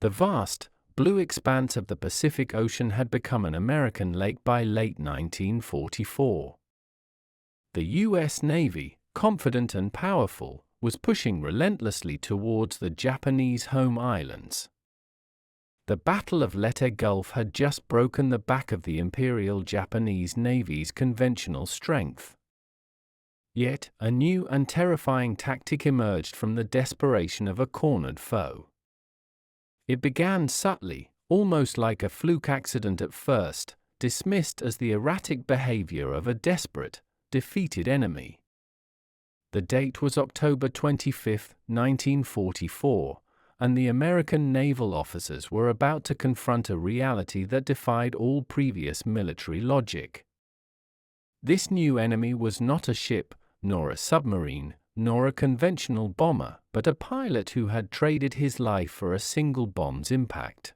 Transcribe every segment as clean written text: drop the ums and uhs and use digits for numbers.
The vast, blue expanse of the Pacific Ocean had become an American lake by late 1944. The U.S. Navy, confident and powerful, was pushing relentlessly towards the Japanese home islands. The Battle of Leyte Gulf had just broken the back of the Imperial Japanese Navy's conventional strength. Yet, a new and terrifying tactic emerged from the desperation of a cornered foe. It began subtly, almost like a fluke accident at first, dismissed as the erratic behavior of a desperate, defeated enemy. The date was October 25, 1944, and the American naval officers were about to confront a reality that defied all previous military logic. This new enemy was not a ship, nor a submarine, nor a conventional bomber, but a pilot who had traded his life for a single bomb's impact.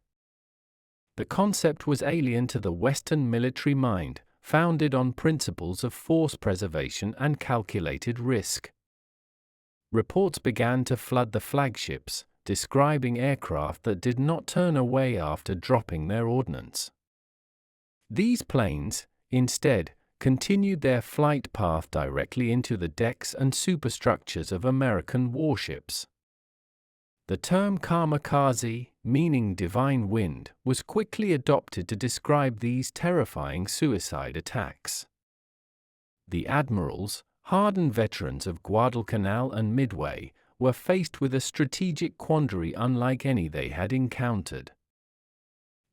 The concept was alien to the Western military mind, founded on principles of force preservation and calculated risk. Reports began to flood the flagships, describing aircraft that did not turn away after dropping their ordnance. These planes, instead, continued their flight path directly into the decks and superstructures of American warships. The term Kamikaze, meaning divine wind, was quickly adopted to describe these terrifying suicide attacks. The Admirals, hardened veterans of Guadalcanal and Midway, were faced with a strategic quandary unlike any they had encountered.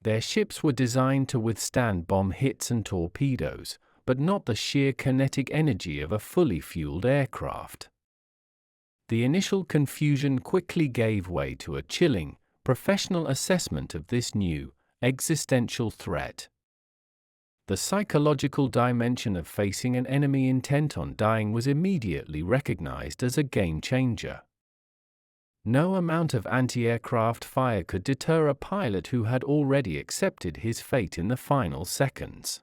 Their ships were designed to withstand bomb hits and torpedoes, but not the sheer kinetic energy of a fully fueled aircraft. The initial confusion quickly gave way to a chilling, professional assessment of this new, existential threat. The psychological dimension of facing an enemy intent on dying was immediately recognized as a game changer. No amount of anti-aircraft fire could deter a pilot who had already accepted his fate in the final seconds.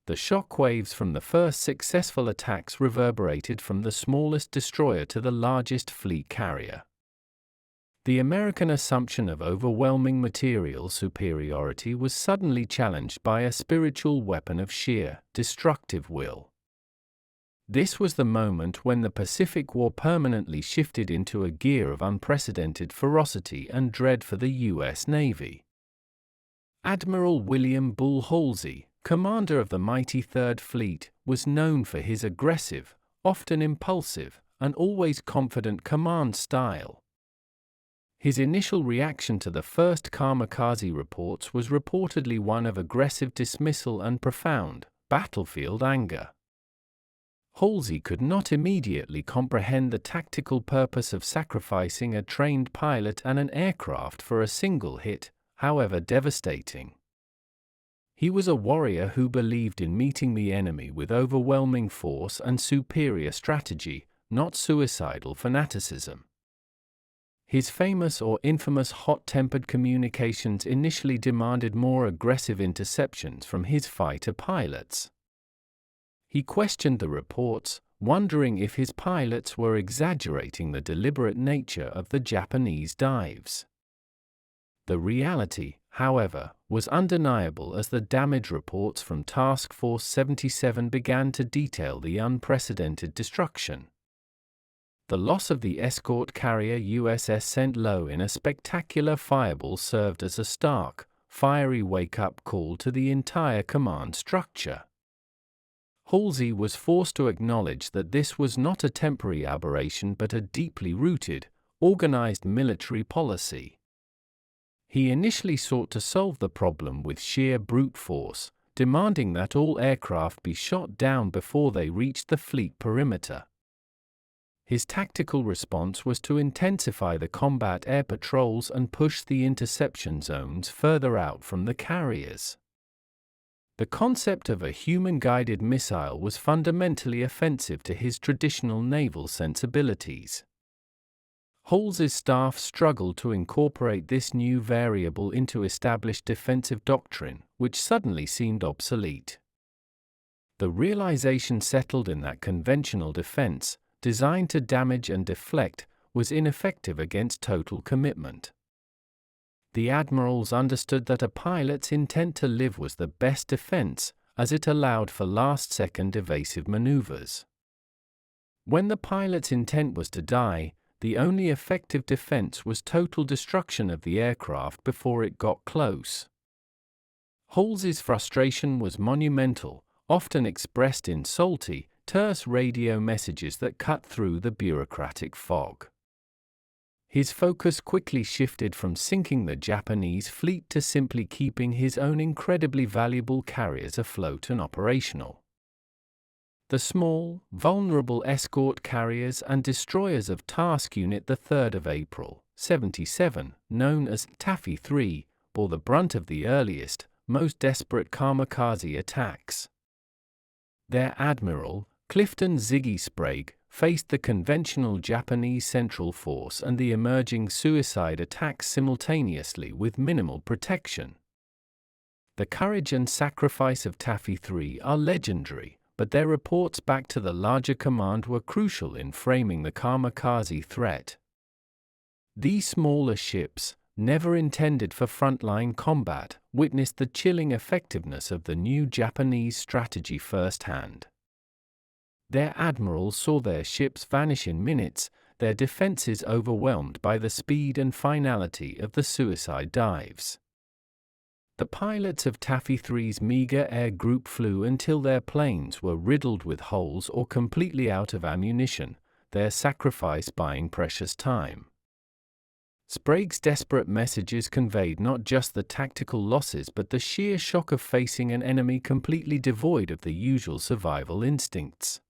The shockwaves from the first successful attacks reverberated from the smallest destroyer to the largest fleet carrier. The American assumption of overwhelming material superiority was suddenly challenged by a spiritual weapon of sheer, destructive will. This was the moment when the Pacific War permanently shifted into a gear of unprecedented ferocity and dread for the U.S. Navy. Admiral William Bull Halsey, commander of the mighty Third Fleet, was known for his aggressive, often impulsive, and always confident command style. His initial reaction to the first Kamikaze reports was reportedly one of aggressive dismissal and profound, battlefield anger. Halsey could not immediately comprehend the tactical purpose of sacrificing a trained pilot and an aircraft for a single hit, however devastating. He was a warrior who believed in meeting the enemy with overwhelming force and superior strategy, not suicidal fanaticism. His famous or infamous hot-tempered communications initially demanded more aggressive interceptions from his fighter pilots. He questioned the reports, wondering if his pilots were exaggerating the deliberate nature of the Japanese dives. The reality, however, was undeniable as the damage reports from Task Force 77 began to detail the unprecedented destruction. The loss of the escort carrier USS St. Lo in a spectacular fireball served as a stark, fiery wake-up call to the entire command structure. Halsey was forced to acknowledge that this was not a temporary aberration but a deeply rooted, organized military policy. He initially sought to solve the problem with sheer brute force, demanding that all aircraft be shot down before they reached the fleet perimeter. His tactical response was to intensify the combat air patrols and push the interception zones further out from the carriers. The concept of a human-guided missile was fundamentally offensive to his traditional naval sensibilities. Halsey's staff struggled to incorporate this new variable into established defensive doctrine, which suddenly seemed obsolete. The realization settled in that conventional defense, designed to damage and deflect, was ineffective against total commitment. The admirals understood that a pilot's intent to live was the best defense, as it allowed for last-second evasive maneuvers. When the pilot's intent was to die, the only effective defense was total destruction of the aircraft before it got close. Halsey's frustration was monumental, often expressed in salty, terse radio messages that cut through the bureaucratic fog. His focus quickly shifted from sinking the Japanese fleet to simply keeping his own incredibly valuable carriers afloat and operational. The small, vulnerable escort carriers and destroyers of Task Unit 3 April, 77, known as Taffy 3, bore the brunt of the earliest, most desperate kamikaze attacks. Their admiral, Clifton Ziggy Sprague, faced the conventional Japanese Central Force and the emerging suicide attacks simultaneously with minimal protection. The courage and sacrifice of Taffy 3 are legendary, but their reports back to the larger command were crucial in framing the kamikaze threat. These smaller ships, never intended for frontline combat, witnessed the chilling effectiveness of the new Japanese strategy firsthand. Their admirals saw their ships vanish in minutes, their defenses overwhelmed by the speed and finality of the suicide dives. The pilots of Taffy 3's meager air group flew until their planes were riddled with holes or completely out of ammunition, their sacrifice buying precious time. Sprague's desperate messages conveyed not just the tactical losses but the sheer shock of facing an enemy completely devoid of the usual survival instincts.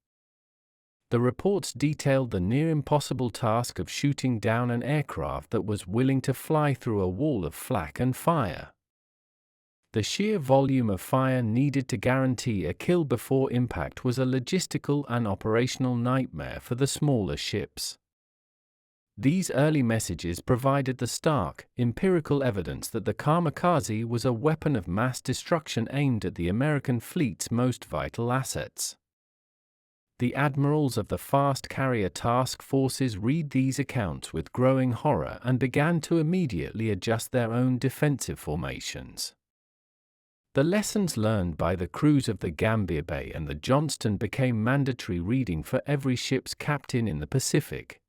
The reports detailed the near-impossible task of shooting down an aircraft that was willing to fly through a wall of flak and fire. The sheer volume of fire needed to guarantee a kill before impact was a logistical and operational nightmare for the smaller ships. These early messages provided the stark, empirical evidence that the kamikaze was a weapon of mass destruction aimed at the American fleet's most vital assets. The admirals of the fast carrier task forces read these accounts with growing horror and began to immediately adjust their own defensive formations. The lessons learned by the crews of the Gambier Bay and the Johnston became mandatory reading for every ship's captain in the Pacific.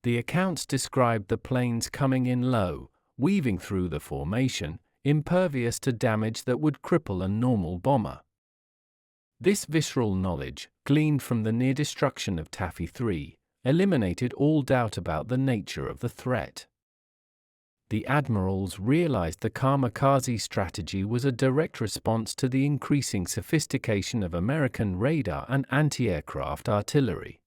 The accounts described the planes coming in low, weaving through the formation, impervious to damage that would cripple a normal bomber. This visceral knowledge, gleaned from the near destruction of Taffy 3, eliminated all doubt about the nature of the threat. The admirals realized the kamikaze strategy was a direct response to the increasing sophistication of American radar and anti-aircraft artillery.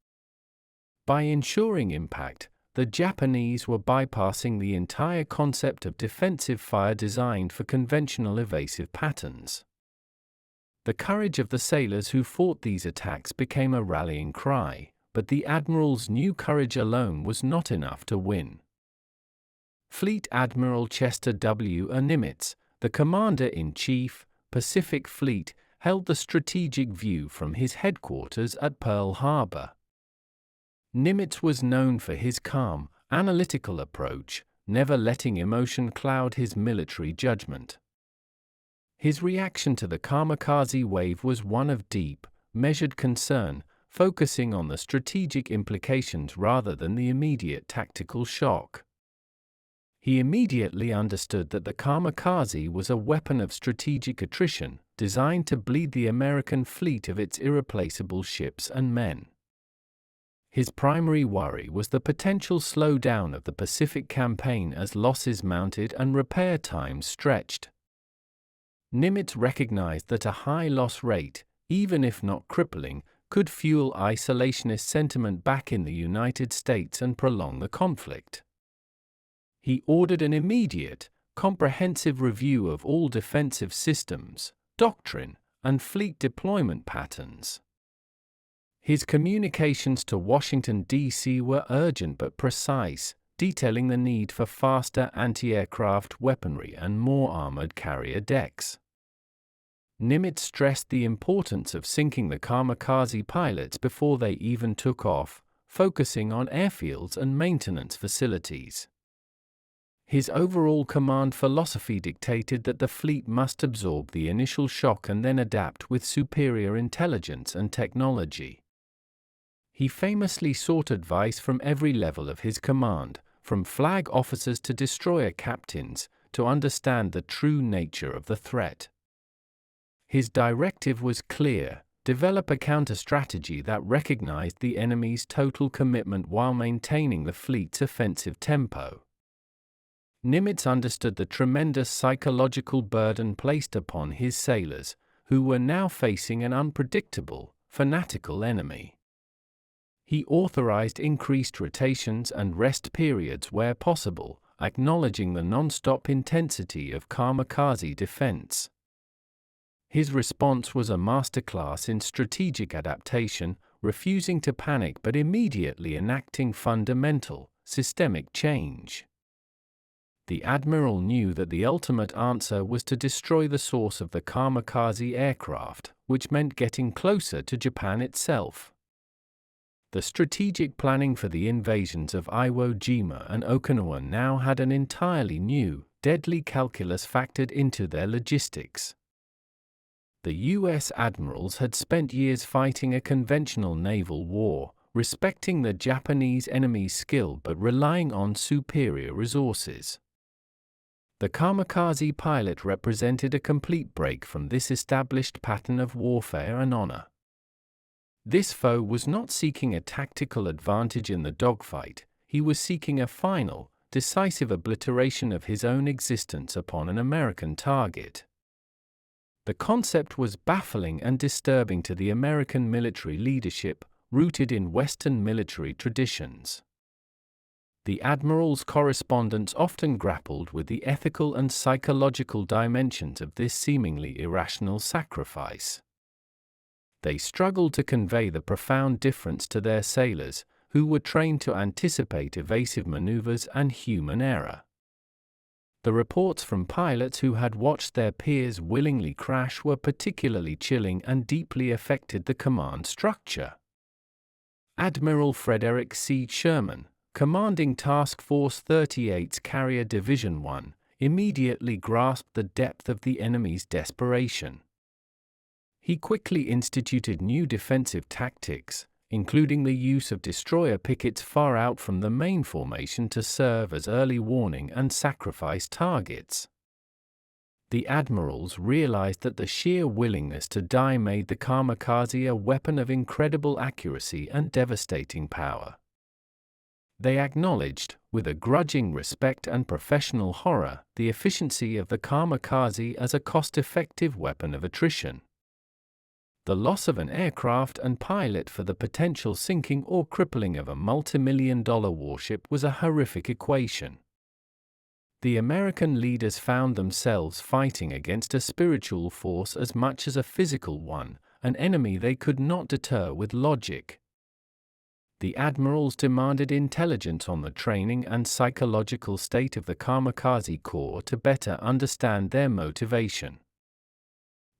By ensuring impact, the Japanese were bypassing the entire concept of defensive fire designed for conventional evasive patterns. The courage of the sailors who fought these attacks became a rallying cry, but the admirals' new courage alone was not enough to win. Fleet Admiral Chester W. Nimitz, the Commander-in-Chief, Pacific Fleet, held the strategic view from his headquarters at Pearl Harbor. Nimitz was known for his calm, analytical approach, never letting emotion cloud his military judgment. His reaction to the kamikaze wave was one of deep, measured concern, focusing on the strategic implications rather than the immediate tactical shock. He immediately understood that the kamikaze was a weapon of strategic attrition, designed to bleed the American fleet of its irreplaceable ships and men. His primary worry was the potential slowdown of the Pacific campaign as losses mounted and repair times stretched. Nimitz recognized that a high loss rate, even if not crippling, could fuel isolationist sentiment back in the United States and prolong the conflict. He ordered an immediate, comprehensive review of all defensive systems, doctrine, and fleet deployment patterns. His communications to Washington, D.C. were urgent but precise, detailing the need for faster anti-aircraft weaponry and more armored carrier decks. Nimitz stressed the importance of sinking the kamikaze pilots before they even took off, focusing on airfields and maintenance facilities. His overall command philosophy dictated that the fleet must absorb the initial shock and then adapt with superior intelligence and technology. He famously sought advice from every level of his command, from flag officers to destroyer captains, to understand the true nature of the threat. His directive was clear: develop a counter-strategy that recognized the enemy's total commitment while maintaining the fleet's offensive tempo. Nimitz understood the tremendous psychological burden placed upon his sailors, who were now facing an unpredictable, fanatical enemy. He authorized increased rotations and rest periods where possible, acknowledging the non-stop intensity of kamikaze defense. His response was a masterclass in strategic adaptation, refusing to panic but immediately enacting fundamental, systemic change. The Admiral knew that the ultimate answer was to destroy the source of the kamikaze aircraft, which meant getting closer to Japan itself. The strategic planning for the invasions of Iwo Jima and Okinawa now had an entirely new, deadly calculus factored into their logistics. The U.S. admirals had spent years fighting a conventional naval war, respecting the Japanese enemy's skill but relying on superior resources. The kamikaze pilot represented a complete break from this established pattern of warfare and honor. This foe was not seeking a tactical advantage in the dogfight, he was seeking a final, decisive obliteration of his own existence upon an American target. The concept was baffling and disturbing to the American military leadership, rooted in Western military traditions. The Admiral's correspondents often grappled with the ethical and psychological dimensions of this seemingly irrational sacrifice. They struggled to convey the profound difference to their sailors, who were trained to anticipate evasive maneuvers and human error. The reports from pilots who had watched their peers willingly crash were particularly chilling and deeply affected the command structure. Admiral Frederick C. Sherman, commanding Task Force 38's Carrier Division 1, immediately grasped the depth of the enemy's desperation. He quickly instituted new defensive tactics, including the use of destroyer pickets far out from the main formation to serve as early warning and sacrifice targets. The admirals realized that the sheer willingness to die made the kamikaze a weapon of incredible accuracy and devastating power. They acknowledged, with a grudging respect and professional horror, the efficiency of the kamikaze as a cost-effective weapon of attrition. The loss of an aircraft and pilot for the potential sinking or crippling of a multi-million-dollar warship was a horrific equation. The American leaders found themselves fighting against a spiritual force as much as a physical one, an enemy they could not deter with logic. The admirals demanded intelligence on the training and psychological state of the kamikaze corps to better understand their motivation.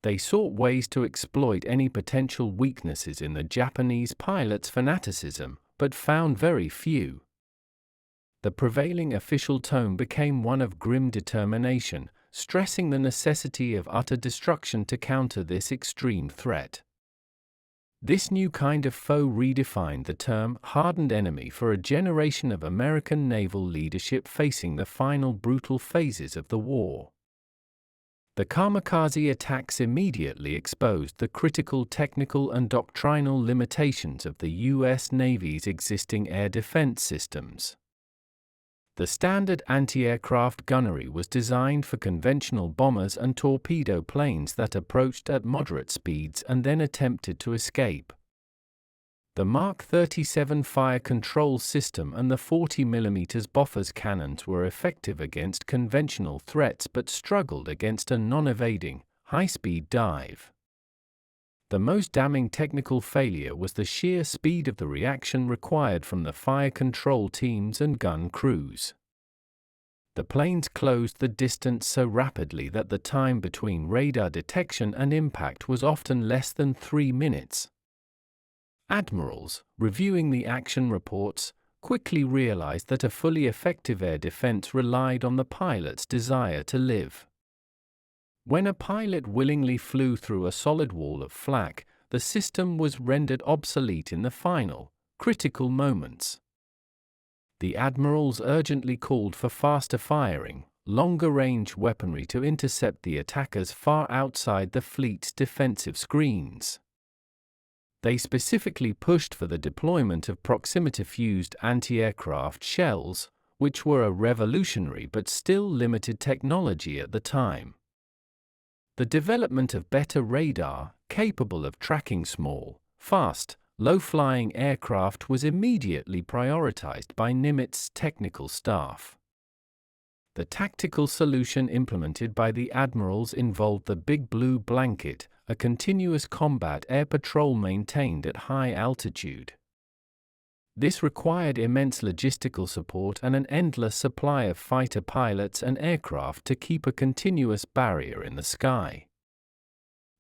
They sought ways to exploit any potential weaknesses in the Japanese pilots' fanaticism, but found very few. The prevailing official tone became one of grim determination, stressing the necessity of utter destruction to counter this extreme threat. This new kind of foe redefined the term hardened enemy for a generation of American naval leadership facing the final brutal phases of the war. The kamikaze attacks immediately exposed the critical technical and doctrinal limitations of the U.S. Navy's existing air defense systems. The standard anti-aircraft gunnery was designed for conventional bombers and torpedo planes that approached at moderate speeds and then attempted to escape. The Mark 37 fire control system and the 40mm Bofors cannons were effective against conventional threats but struggled against a non-evading, high-speed dive. The most damning technical failure was the sheer speed of the reaction required from the fire control teams and gun crews. The planes closed the distance so rapidly that the time between radar detection and impact was often less than 3 minutes. Admirals, reviewing the action reports, quickly realized that a fully effective air defense relied on the pilot's desire to live. When a pilot willingly flew through a solid wall of flak, the system was rendered obsolete in the final, critical moments. The admirals urgently called for faster firing, longer-range weaponry to intercept the attackers far outside the fleet's defensive screens. They specifically pushed for the deployment of proximity-fused anti-aircraft shells, which were a revolutionary but still limited technology at the time. The development of better radar, capable of tracking small, fast, low-flying aircraft was immediately prioritized by Nimitz' technical staff. The tactical solution implemented by the admirals involved the Big Blue Blanket, a continuous combat air patrol maintained at high altitude. This required immense logistical support and an endless supply of fighter pilots and aircraft to keep a continuous barrier in the sky.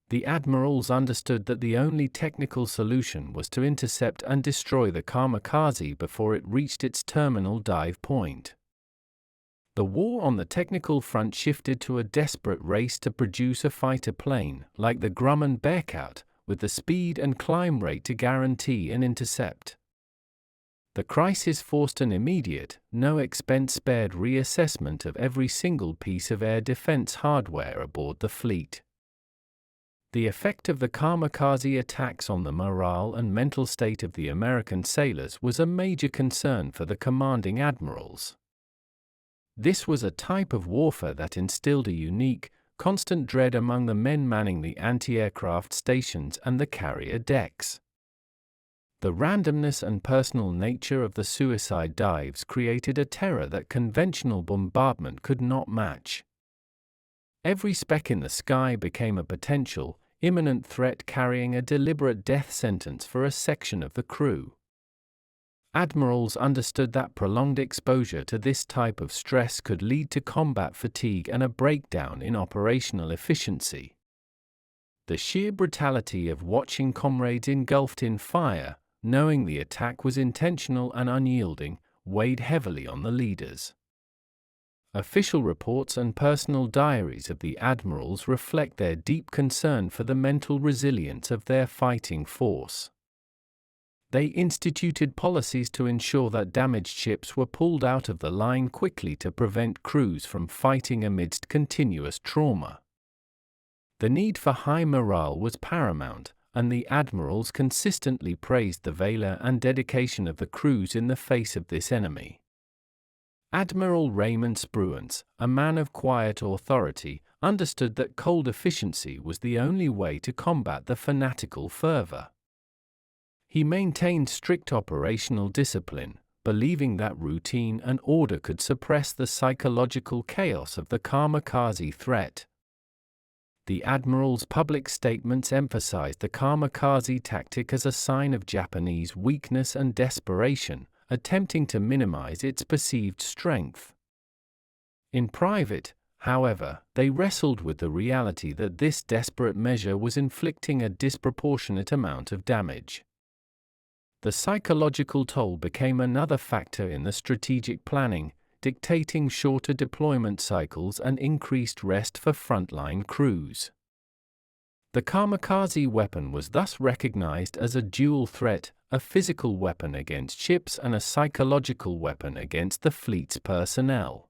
The admirals understood that the only technical solution was to intercept and destroy the Kamikaze before it reached its terminal dive point. The war on the technical front shifted to a desperate race to produce a fighter plane, like the Grumman Bearcat, with the speed and climb rate to guarantee an intercept. The crisis forced an immediate, no-expense-spared reassessment of every single piece of air defense hardware aboard the fleet. The effect of the Kamikaze attacks on the morale and mental state of the American sailors was a major concern for the commanding admirals. This was a type of warfare that instilled a unique, constant dread among the men manning the anti-aircraft stations and the carrier decks. The randomness and personal nature of the suicide dives created a terror that conventional bombardment could not match. Every speck in the sky became a potential, imminent threat carrying a deliberate death sentence for a section of the crew. Admirals understood that prolonged exposure to this type of stress could lead to combat fatigue and a breakdown in operational efficiency. The sheer brutality of watching comrades engulfed in fire, knowing the attack was intentional and unyielding, weighed heavily on the leaders. Official reports and personal diaries of the admirals reflect their deep concern for the mental resilience of their fighting force. They instituted policies to ensure that damaged ships were pulled out of the line quickly to prevent crews from fighting amidst continuous trauma. The need for high morale was paramount, and the admirals consistently praised the valor and dedication of the crews in the face of this enemy. Admiral Raymond Spruance, a man of quiet authority, understood that cold efficiency was the only way to combat the fanatical fervor. He maintained strict operational discipline, believing that routine and order could suppress the psychological chaos of the Kamikaze threat. The admiral's public statements emphasized the Kamikaze tactic as a sign of Japanese weakness and desperation, attempting to minimize its perceived strength. In private, however, they wrestled with the reality that this desperate measure was inflicting a disproportionate amount of damage. The psychological toll became another factor in the strategic planning, dictating shorter deployment cycles and increased rest for frontline crews. The Kamikaze weapon was thus recognized as a dual threat, a physical weapon against ships and a psychological weapon against the fleet's personnel.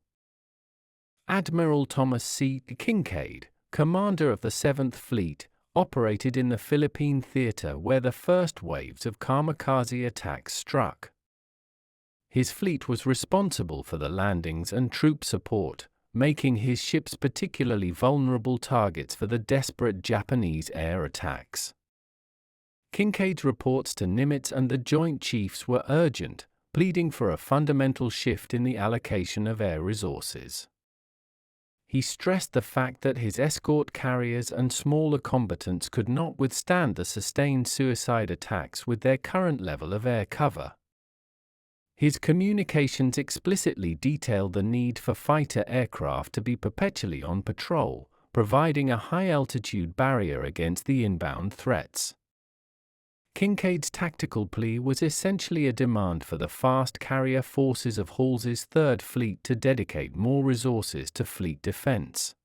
Admiral Thomas C. Kinkaid, commander of the 7th Fleet, operated in the Philippine theater where the first waves of Kamikaze attacks struck. His fleet was responsible for the landings and troop support, making his ships particularly vulnerable targets for the desperate Japanese air attacks. Kinkaid's reports to Nimitz and the Joint Chiefs were urgent, pleading for a fundamental shift in the allocation of air resources. He stressed the fact that his escort carriers and smaller combatants could not withstand the sustained suicide attacks with their current level of air cover. His communications explicitly detailed the need for fighter aircraft to be perpetually on patrol, providing a high-altitude barrier against the inbound threats. Kinkaid's tactical plea was essentially a demand for the fast carrier forces of Halsey's Third Fleet to dedicate more resources to fleet defense.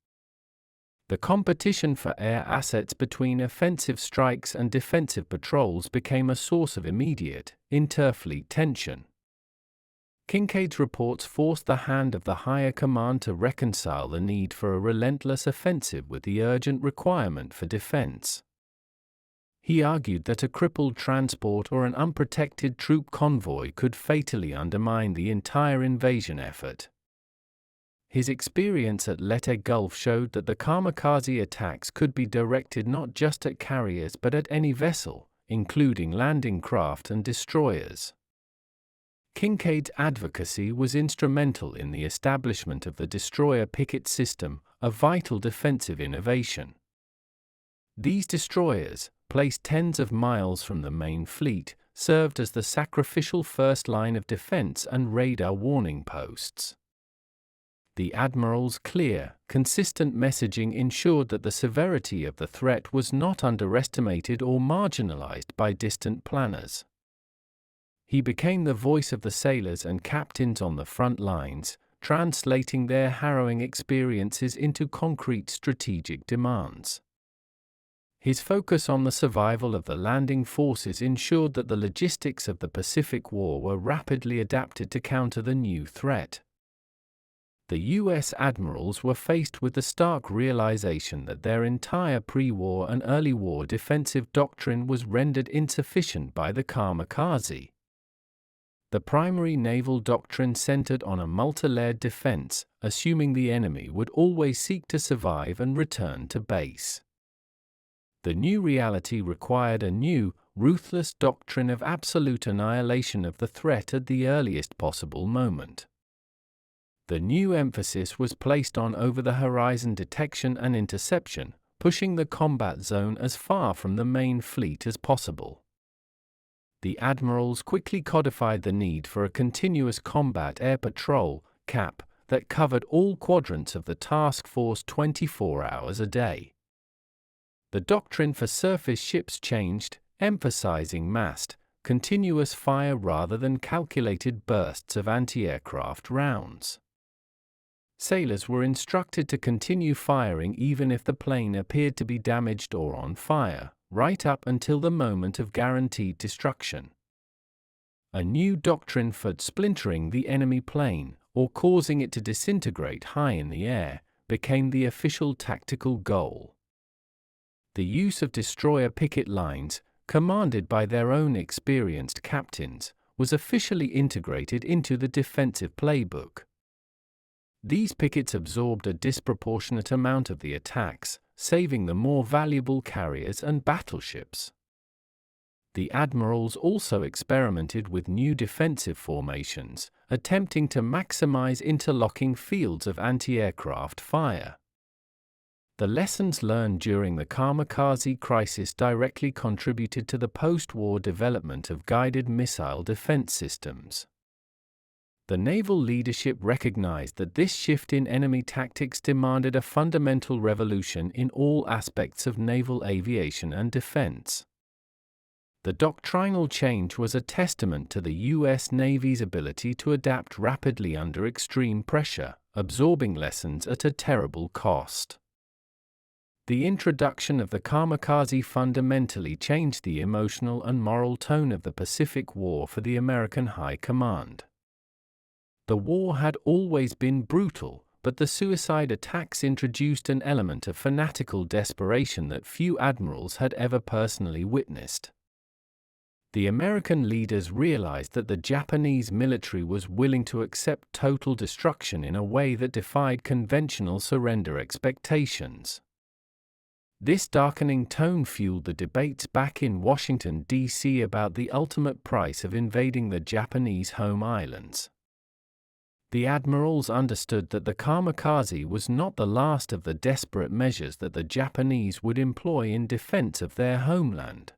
The competition for air assets between offensive strikes and defensive patrols became a source of immediate, interfleet tension. Kinkaid's reports forced the hand of the higher command to reconcile the need for a relentless offensive with the urgent requirement for defense. He argued that a crippled transport or an unprotected troop convoy could fatally undermine the entire invasion effort. His experience at Leyte Gulf showed that the kamikaze attacks could be directed not just at carriers but at any vessel, including landing craft and destroyers. Kinkaid's advocacy was instrumental in the establishment of the destroyer picket system, a vital defensive innovation. These destroyers, placed tens of miles from the main fleet, served as the sacrificial first line of defense and radar warning posts. The Admirals' clear, consistent messaging ensured that the severity of the threat was not underestimated or marginalized by distant planners. He became the voice of the sailors and captains on the front lines, translating their harrowing experiences into concrete strategic demands. His focus on the survival of the landing forces ensured that the logistics of the Pacific War were rapidly adapted to counter the new threat. The U.S. admirals were faced with the stark realization that their entire pre-war and early war defensive doctrine was rendered insufficient by the kamikaze. The primary naval doctrine centered on a multi-layered defense, assuming the enemy would always seek to survive and return to base. The new reality required a new, ruthless doctrine of absolute annihilation of the threat at the earliest possible moment. The new emphasis was placed on over-the-horizon detection and interception, pushing the combat zone as far from the main fleet as possible. The admirals quickly codified the need for a continuous combat air patrol, CAP, that covered all quadrants of the task force 24 hours a day. The doctrine for surface ships changed, emphasizing massed, continuous fire rather than calculated bursts of anti-aircraft rounds. Sailors were instructed to continue firing even if the plane appeared to be damaged or on fire, right up until the moment of guaranteed destruction. A new doctrine for splintering the enemy plane, or causing it to disintegrate high in the air, became the official tactical goal. The use of destroyer picket lines, commanded by their own experienced captains, was officially integrated into the defensive playbook. These pickets absorbed a disproportionate amount of the attacks, saving the more valuable carriers and battleships. The admirals also experimented with new defensive formations, attempting to maximize interlocking fields of anti-aircraft fire. The lessons learned during the kamikaze crisis directly contributed to the post-war development of guided missile defense systems. The naval leadership recognized that this shift in enemy tactics demanded a fundamental revolution in all aspects of naval aviation and defense. The doctrinal change was a testament to the U.S. Navy's ability to adapt rapidly under extreme pressure, absorbing lessons at a terrible cost. The introduction of the kamikaze fundamentally changed the emotional and moral tone of the Pacific War for the American High Command. The war had always been brutal, but the suicide attacks introduced an element of fanatical desperation that few admirals had ever personally witnessed. The American leaders realized that the Japanese military was willing to accept total destruction in a way that defied conventional surrender expectations. This darkening tone fueled the debates back in Washington, D.C. about the ultimate price of invading the Japanese home islands. The admirals understood that the kamikaze was not the last of the desperate measures that the Japanese would employ in defense of their homeland.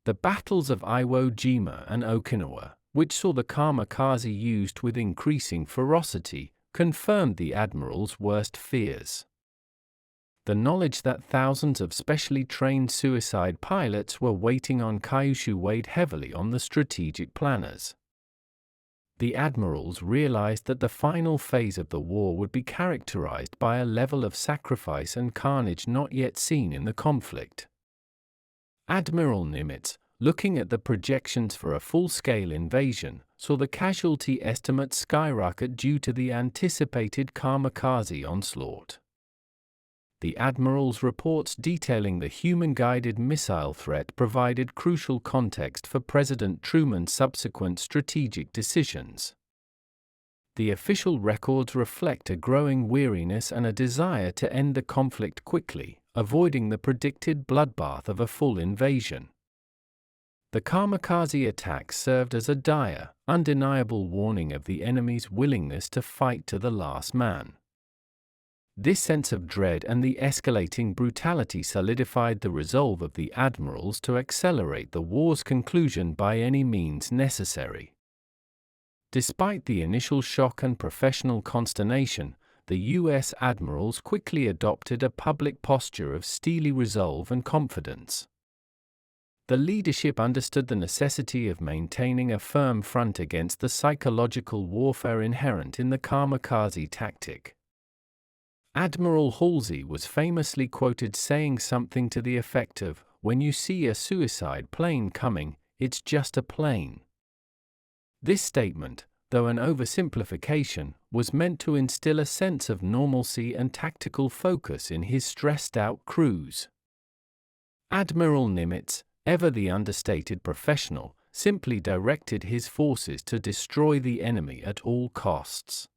The battles of Iwo Jima and Okinawa, which saw the kamikaze used with increasing ferocity, confirmed the admirals' worst fears. The knowledge that thousands of specially trained suicide pilots were waiting on Kyushu weighed heavily on the strategic planners. The admirals realized that the final phase of the war would be characterized by a level of sacrifice and carnage not yet seen in the conflict. Admiral Nimitz, looking at the projections for a full-scale invasion, saw the casualty estimates skyrocket due to the anticipated Kamikaze onslaught. The Admiral's reports detailing the human-guided missile threat provided crucial context for President Truman's subsequent strategic decisions. The official records reflect a growing weariness and a desire to end the conflict quickly, avoiding the predicted bloodbath of a full invasion. The Kamikaze attack served as a dire, undeniable warning of the enemy's willingness to fight to the last man. This sense of dread and the escalating brutality solidified the resolve of the admirals to accelerate the war's conclusion by any means necessary. Despite the initial shock and professional consternation, the U.S. admirals quickly adopted a public posture of steely resolve and confidence. The leadership understood the necessity of maintaining a firm front against the psychological warfare inherent in the Kamikaze tactic. Admiral Halsey was famously quoted saying something to the effect of, "When you see a suicide plane coming, it's just a plane." This statement, though an oversimplification, was meant to instill a sense of normalcy and tactical focus in his stressed-out crews. Admiral Nimitz, ever the understated professional, simply directed his forces to destroy the enemy at all costs.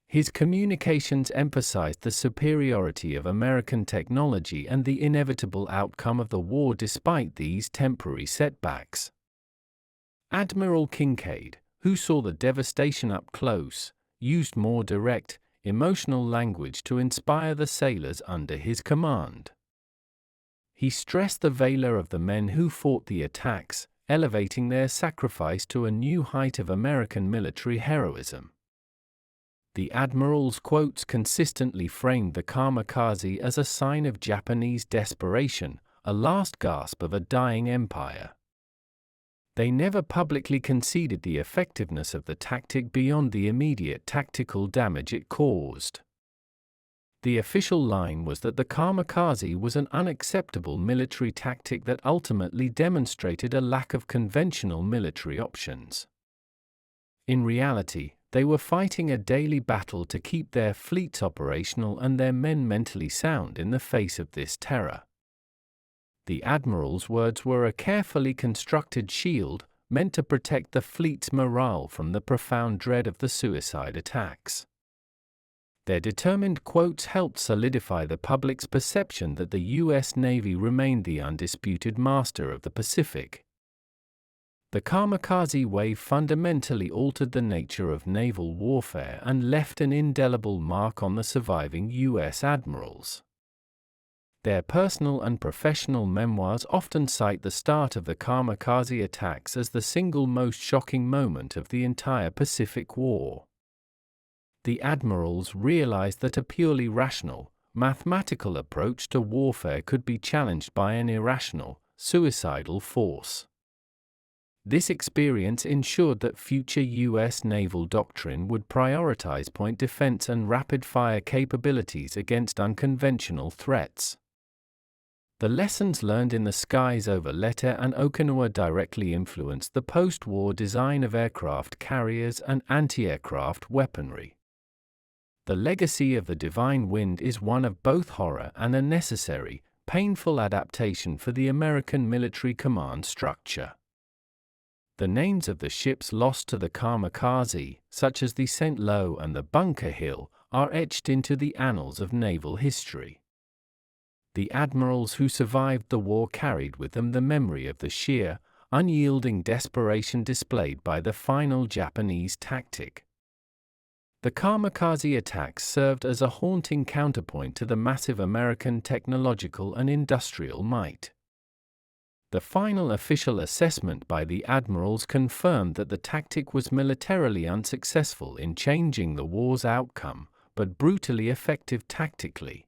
His communications emphasized the superiority of American technology and the inevitable outcome of the war despite these temporary setbacks. Admiral Kinkaid, who saw the devastation up close, used more direct, emotional language to inspire the sailors under his command. He stressed the valor of the men who fought the attacks, elevating their sacrifice to a new height of American military heroism. The Admiral's quotes consistently framed the Kamikaze as a sign of Japanese desperation, a last gasp of a dying empire. They never publicly conceded the effectiveness of the tactic beyond the immediate tactical damage it caused. The official line was that the Kamikaze was an unacceptable military tactic that ultimately demonstrated a lack of conventional military options. In reality, they were fighting a daily battle to keep their fleets operational and their men mentally sound in the face of this terror. The Admiral's words were a carefully constructed shield, meant to protect the fleet's morale from the profound dread of the suicide attacks. Their determined quotes helped solidify the public's perception that the U.S. Navy remained the undisputed master of the Pacific. The Kamikaze wave fundamentally altered the nature of naval warfare and left an indelible mark on the surviving U.S. admirals. Their personal and professional memoirs often cite the start of the Kamikaze attacks as the single most shocking moment of the entire Pacific War. The admirals realized that a purely rational, mathematical approach to warfare could be challenged by an irrational, suicidal force. This experience ensured that future U.S. naval doctrine would prioritize point defense and rapid-fire capabilities against unconventional threats. The lessons learned in the skies over Leyte and Okinawa directly influenced the post-war design of aircraft carriers and anti-aircraft weaponry. The legacy of the Divine Wind is one of both horror and a necessary, painful adaptation for the American military command structure. The names of the ships lost to the Kamikaze, such as the St. Lo and the Bunker Hill, are etched into the annals of naval history. The admirals who survived the war carried with them the memory of the sheer, unyielding desperation displayed by the final Japanese tactic. The Kamikaze attacks served as a haunting counterpoint to the massive American technological and industrial might. The final official assessment by the admirals confirmed that the tactic was militarily unsuccessful in changing the war's outcome, but brutally effective tactically.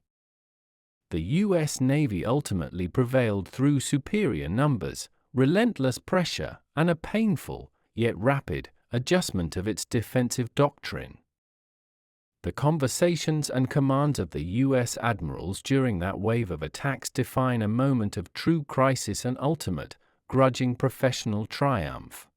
The U.S. Navy ultimately prevailed through superior numbers, relentless pressure, and a painful, yet rapid, adjustment of its defensive doctrine. The conversations and commands of the U.S. admirals during that wave of attacks define a moment of true crisis and ultimate, grudging professional triumph.